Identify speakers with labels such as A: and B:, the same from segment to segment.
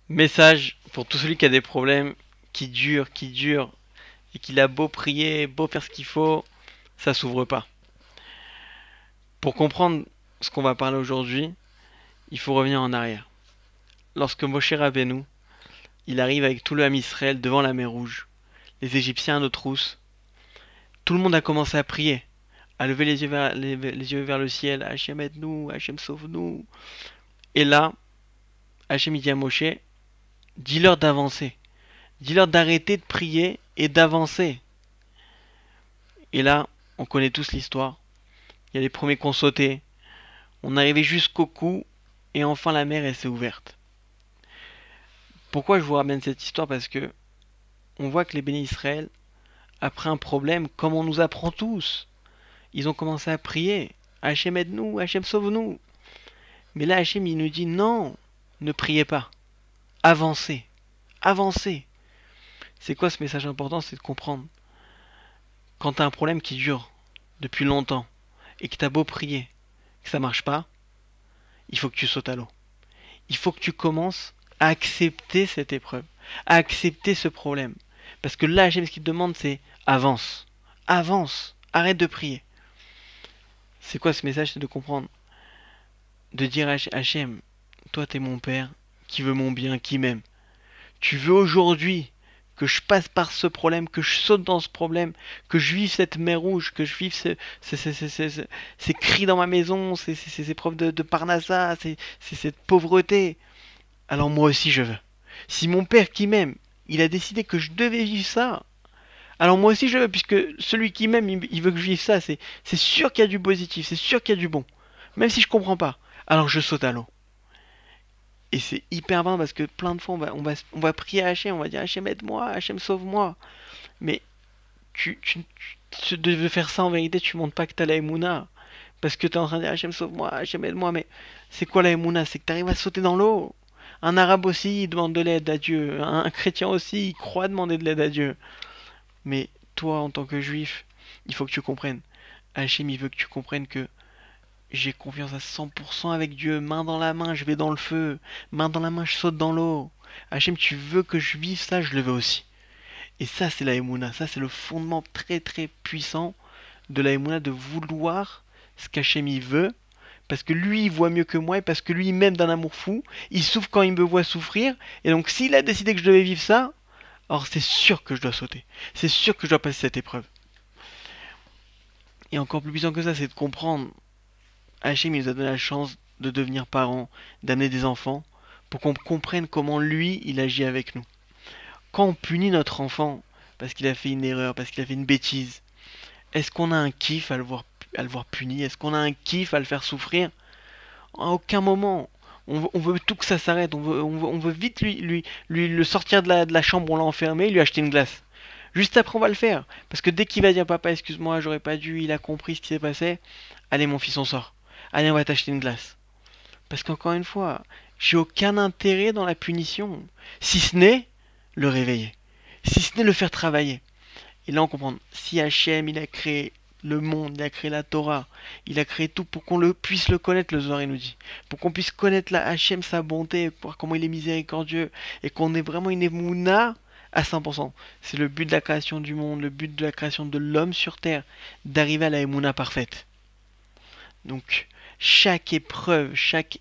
A: Message pour tout celui qui a des problèmes, qui durent, et qu'il a beau prier, beau faire ce qu'il faut, ça s'ouvre pas. Pour comprendre ce qu'on va parler aujourd'hui, il faut revenir en arrière. Lorsque Moshe Rabbeinu, il arrive avec tout le Ham Israël devant la mer Rouge, les Égyptiens à nos trousses, tout le monde a commencé à prier, à lever les yeux vers le ciel, Hachem aide-nous, Hachem sauve-nous. Et là, Hachem il dit à Moshe, dis-leur d'avancer, dis-leur d'arrêter de prier et d'avancer. Et là, on connaît tous l'histoire. Il y a les premiers qui ont sauté. On est arrivé jusqu'au cou. Et enfin, la mer, elle s'est ouverte. Pourquoi je vous ramène cette histoire? Parce que on voit que les bénis Israël, après un problème, comme on nous apprend tous, ils ont commencé à prier. Hachem aide-nous, Hachem sauve-nous. Mais là, Hachem, il nous dit non, ne priez pas. Avancez. Avancez. C'est quoi ce message important? C'est de comprendre. Quand tu as un problème qui dure depuis longtemps, et que tu as beau prier, que ça marche pas, il faut que tu sautes à l'eau. Il faut que tu commences à accepter cette épreuve, à accepter ce problème. Parce que là, Hachem, ce qu'il te demande, c'est avance, avance, arrête de prier. C'est quoi ce message? C'est de comprendre, de dire à Hachem, toi t'es mon père, qui veut mon bien, qui m'aime. Tu veux aujourd'hui que je passe par ce problème, que je saute dans ce problème, que je vive cette mer rouge, que je vive ces cris dans ma maison, ces épreuves de Parnassa, cette pauvreté. Alors moi aussi je veux. Si mon père qui m'aime, il a décidé que je devais vivre ça, alors moi aussi je veux, puisque celui qui m'aime, il veut que je vive ça, c'est sûr qu'il y a du positif, c'est sûr qu'il y a du bon. Même si je comprends pas, alors je saute à l'eau. Et c'est hyper bien parce que plein de fois on va prier à Hachem, on va dire Hachem aide-moi, Hachem sauve-moi. Mais de faire ça en vérité, tu montres pas que t'as la Emouna. Parce que t'es en train de dire Hachem sauve-moi, Hachem aide-moi, mais c'est quoi la Emouna? C'est que t'arrives à sauter dans l'eau. Un arabe aussi, il demande de l'aide à Dieu. Un chrétien aussi, il croit demander de l'aide à Dieu. Mais toi, en tant que juif, il faut que tu comprennes. Hachem, il veut que tu comprennes que j'ai confiance à 100% avec Dieu. Main dans la main, je vais dans le feu. Main dans la main, je saute dans l'eau. Hachem, tu veux que je vive ça, je le veux aussi. Et ça, c'est la Emouna. Ça, c'est le fondement très très puissant de la Emouna, de vouloir ce qu'Hachem il veut. Parce que lui, il voit mieux que moi et parce que lui, il m'aime d'un amour fou. Il souffre quand il me voit souffrir. Et donc, s'il a décidé que je devais vivre ça, alors c'est sûr que je dois sauter. C'est sûr que je dois passer cette épreuve. Et encore plus puissant que ça, c'est de comprendre. Hachem, il nous a donné la chance de devenir parents, d'amener des enfants, pour qu'on comprenne comment lui, il agit avec nous. Quand on punit notre enfant parce qu'il a fait une erreur, parce qu'il a fait une bêtise, est-ce qu'on a un kiff à le voir puni? Est-ce qu'on a un kiff à le faire souffrir? À aucun moment. On veut tout que ça s'arrête. On veut vite lui le sortir de la chambre où on l'a enfermé et lui acheter une glace. Juste après, on va le faire. Parce que dès qu'il va dire papa, excuse-moi, j'aurais pas dû, il a compris ce qui s'est passé. Allez, mon fils, on sort. Allez, on va t'acheter une glace. Parce qu'encore une fois, j'ai aucun intérêt dans la punition. Si ce n'est le réveiller. Si ce n'est le faire travailler. Et là, on comprend. Si Hachem, il a créé le monde, il a créé la Torah, il a créé tout pour qu'on puisse le connaître, le Zohar il nous dit. Pour qu'on puisse connaître la Hachem, sa bonté, pour voir comment il est miséricordieux, et qu'on ait vraiment une émouna à 100%. C'est le but de la création du monde, le but de la création de l'homme sur terre, d'arriver à la émouna parfaite. Donc, chaque épreuve, chaque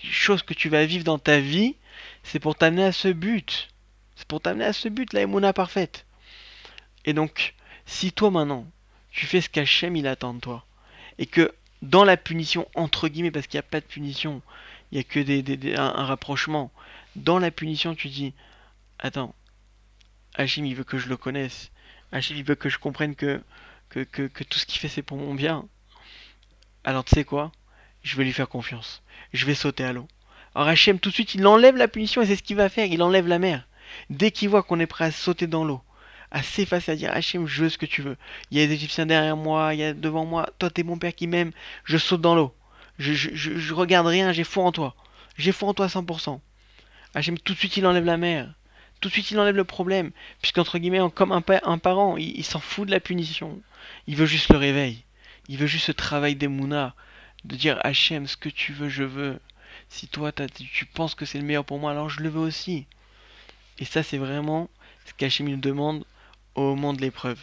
A: chose que tu vas vivre dans ta vie, c'est pour t'amener à ce but. C'est pour t'amener à ce but, la émouna parfaite. Et donc, si toi maintenant, tu fais ce qu'Hachem il attend de toi, et que dans la punition, entre guillemets, parce qu'il n'y a pas de punition, il n'y a que un rapprochement, dans la punition, tu dis, attends, Hachem il veut que je le connaisse, Hachem il veut que je comprenne que tout ce qu'il fait c'est pour mon bien, alors tu sais quoi? Je vais lui faire confiance, je vais sauter à l'eau. Alors Hachem tout de suite il enlève la punition et c'est ce qu'il va faire, il enlève la mer. Dès qu'il voit qu'on est prêt à sauter dans l'eau, à s'effacer, à dire Hachem, je veux ce que tu veux. Il y a des Égyptiens derrière moi, il y a devant moi, toi t'es mon père qui m'aime, je saute dans l'eau. Je regarde rien, j'ai foi en toi. J'ai foi en toi à 100%. Hachem, tout de suite il enlève la mer. Tout de suite il enlève le problème. Puisqu'entre guillemets, comme un parent, il s'en fout de la punition. Il veut juste le réveil. Il veut juste ce travail d'Emouna. De dire Hachem, ce que tu veux, je veux. Si toi, tu penses que c'est le meilleur pour moi, alors je le veux aussi. Et ça, c'est vraiment ce qu'Hachem nous demande au moment de l'épreuve.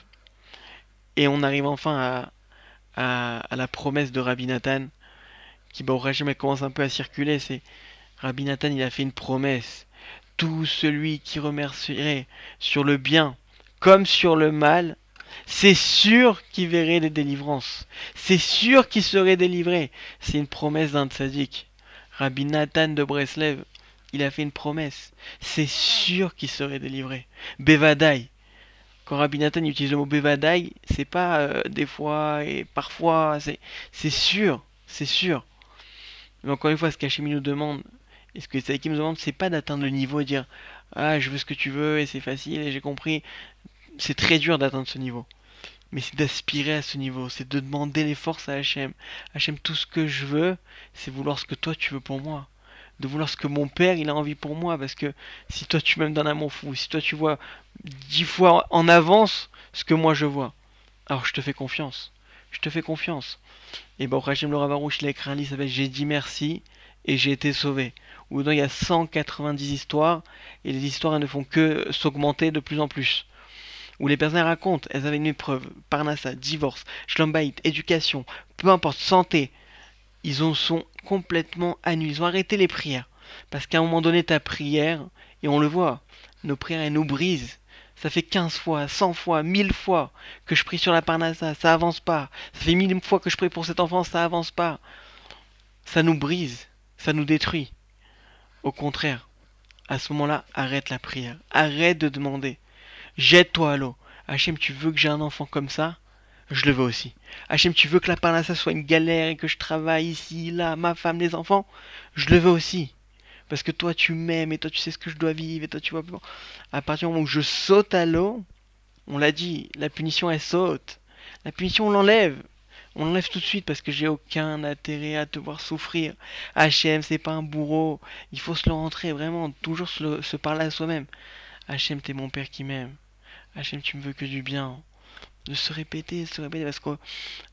A: Et on arrive enfin à la promesse de Rabbi Nathan, qui, bah, au Hachem, elle commence un peu à circuler. C'est Rabbi Nathan, il a fait une promesse. Tout celui qui remercierait sur le bien comme sur le mal, c'est sûr qu'il verrait des délivrances. C'est sûr qu'il serait délivré. C'est une promesse d'un tzaddik. Rabbi Nathan de Breslev, il a fait une promesse. C'est sûr qu'il serait délivré. Bevadaï. Quand Rabbi Nathan utilise le mot Bevadaï, c'est pas des fois et parfois, c'est sûr. C'est sûr. Mais encore une fois, ce qu'Hachem nous demande, et ce que Tzaddik nous demande, c'est pas d'atteindre le niveau et dire ah, je veux ce que tu veux et c'est facile et j'ai compris. C'est très dur d'atteindre ce niveau. Mais c'est d'aspirer à ce niveau, c'est de demander les forces à Hachem. Hachem, tout ce que je veux, c'est vouloir ce que toi tu veux pour moi. De vouloir ce que mon père il a envie pour moi. Parce que si toi tu m'aimes d'un amour fou, si toi tu vois 10 fois en avance ce que moi je vois, alors je te fais confiance. Je te fais confiance. Et bon, Hachem le Ravarouche, il a écrit un livre qui s'appelle J'ai dit merci et j'ai été sauvé. Où dedans il y a 190 histoires et les histoires elles ne font que s'augmenter de plus en plus. Où les personnes racontent, elles avaient une épreuve, parnassa, divorce, shlombaït, éducation, peu importe, santé. Ils en sont complètement annulés. Ils ont arrêté les prières. Parce qu'à un moment donné, ta prière, et on le voit, nos prières, elles nous brisent. Ça fait 15 fois, 100 fois, 1000 fois que je prie sur la parnassa, ça avance pas. Ça fait 1000 fois que je prie pour cet enfant, ça avance pas. Ça nous brise, ça nous détruit. Au contraire, à ce moment-là, arrête la prière. Arrête de demander. Jette-toi à l'eau. Hachem, tu veux que j'ai un enfant comme ça? Je le veux aussi. Hachem, tu veux que la parnassa soit une galère et que je travaille ici, là, ma femme, les enfants? Je le veux aussi. Parce que toi, tu m'aimes et toi, tu sais ce que je dois vivre et toi, tu vois. À partir du moment où je saute à l'eau, on l'a dit, la punition, elle saute. La punition, on l'enlève. On l'enlève tout de suite parce que j'ai aucun intérêt à te voir souffrir. Hachem, c'est pas un bourreau. Il faut se le rentrer, vraiment, toujours se parler à soi-même. Hachem, t'es mon père qui m'aime. Hachem, tu me veux que du bien. De se répéter, parce que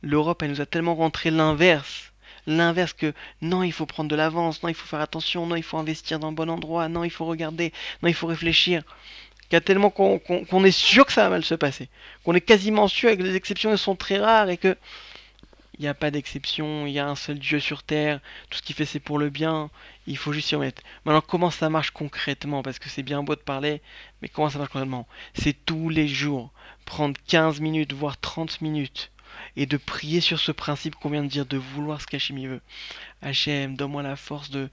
A: l'Europe, elle nous a tellement rentré l'inverse. L'inverse que non, il faut prendre de l'avance, non, il faut faire attention, non, il faut investir dans le bon endroit, non, il faut regarder, non, il faut réfléchir. Qu'il y a tellement qu'on est sûr que ça va mal se passer. Qu'on est quasiment sûr et que les exceptions elles sont très rares et que il n'y a pas d'exception, il y a un seul Dieu sur terre, tout ce qu'il fait c'est pour le bien, il faut juste s'y remettre. Maintenant, comment ça marche concrètement? Parce que c'est bien beau de parler, mais comment ça marche concrètement? C'est tous les jours, prendre 15 minutes, voire 30 minutes, et de prier sur ce principe qu'on vient de dire, de vouloir ce qu'Hachem veut. Hachem, donne-moi la force de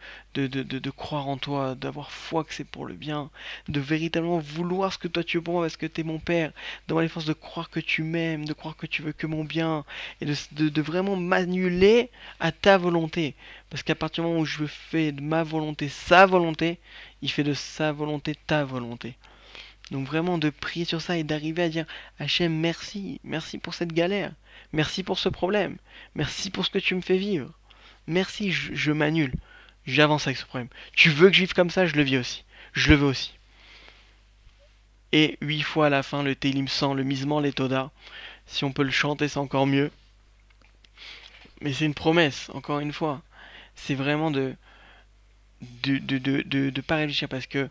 A: croire en toi, d'avoir foi que c'est pour le bien, de véritablement vouloir ce que toi tu veux pour moi parce que t'es mon père. Donne-moi les forces de croire que tu m'aimes, de croire que tu veux que mon bien, et de vraiment m'annuler à ta volonté. Parce qu'à partir du moment où je fais de ma volonté sa volonté, il fait de sa volonté ta volonté. Donc vraiment de prier sur ça et d'arriver à dire Hachem, merci, merci pour cette galère, merci pour ce problème, merci pour ce que tu me fais vivre. Merci, je m'annule. J'avance avec ce problème. Tu veux que je vive comme ça, je le vis aussi. Je le veux aussi. Et 8 fois à la fin, le Télim 100, le misement, les Toda. Si on peut le chanter, c'est encore mieux. Mais c'est une promesse, encore une fois. C'est vraiment de pas réfléchir parce que,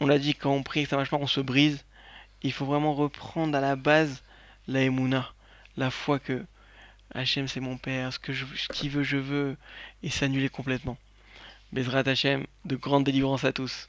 A: on l'a dit, quand on prie et que ça marche pas, on se brise. Il faut vraiment reprendre à la base la Emouna. La foi que Hachem c'est mon père, ce qu'il veut, je veux, et s'annuler complètement. Bezrat Hachem, de grandes délivrances à tous.